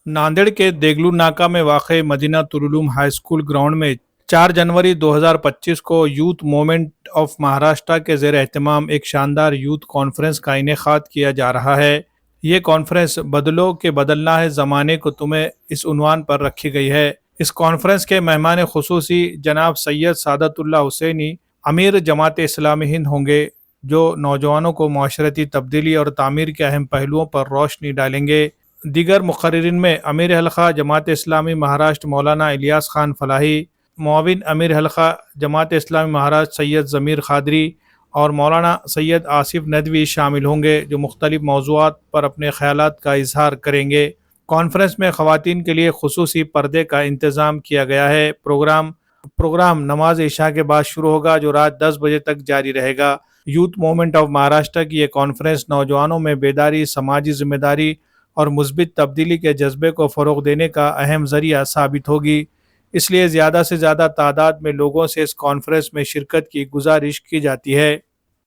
नांदेड़ के देगलू नाका में वाक़ मदीना तुल हाई स्कूल ग्राउंड में 4 जनवरी 2025 को यूथ मूवमेंट ऑफ महाराष्ट्र के ज़ेर एहतमाम एक शानदार यूथ कॉन्फ्रेंस का इनेकाद किया जा रहा है। ये कॉन्फ्रेंस बदलो के बदलना है ज़माने को तुम्हें इस उन्वान पर रखी गई है। इस कॉन्फ्रेंस के मेहमान खुसूसी जनाब सैयद सादतुल्लाह हुसैनी अमीर जमात इस्लामी हिंद होंगे, जो नौजवानों को माशरती तब्दीली और तामीर के अहम पहलुओं पर रोशनी डालेंगे। दीगर मुक़र्रिरीन में अमीर हल्का जमात इस्लामी महाराष्ट्र मौलाना इलियास खान फलाही, मुआविन अमीर हल्का जमात इस्लामी महाराष्ट्र सैयद ज़मीर ख़ादरी और मौलाना सैयद आसिफ नदवी शामिल होंगे, जो मुख्तलिफ मौज़ूआत पर अपने ख़यालात का इजहार करेंगे। कॉन्फ्रेंस में ख़वातीन के लिए खुसूसी पर्दे का इंतज़ाम किया गया है। प्रोग्राम नमाज इशा के बाद शुरू होगा, जो रात 10 बजे तक जारी रहेगा। यूथ मूवमेंट ऑफ महाराष्ट्र की ये कॉन्फ्रेंस नौजवानों में बेदारी, समाजी जिम्मेदारी और मुस्बित तब्दीली के जज्बे को फ़रोग़ देने का अहम ज़रिया साबित होगी। इसलिए ज़्यादा से ज़्यादा तादाद में लोगों से इस कॉन्फ्रेंस में शिरकत की गुजारिश की जाती है।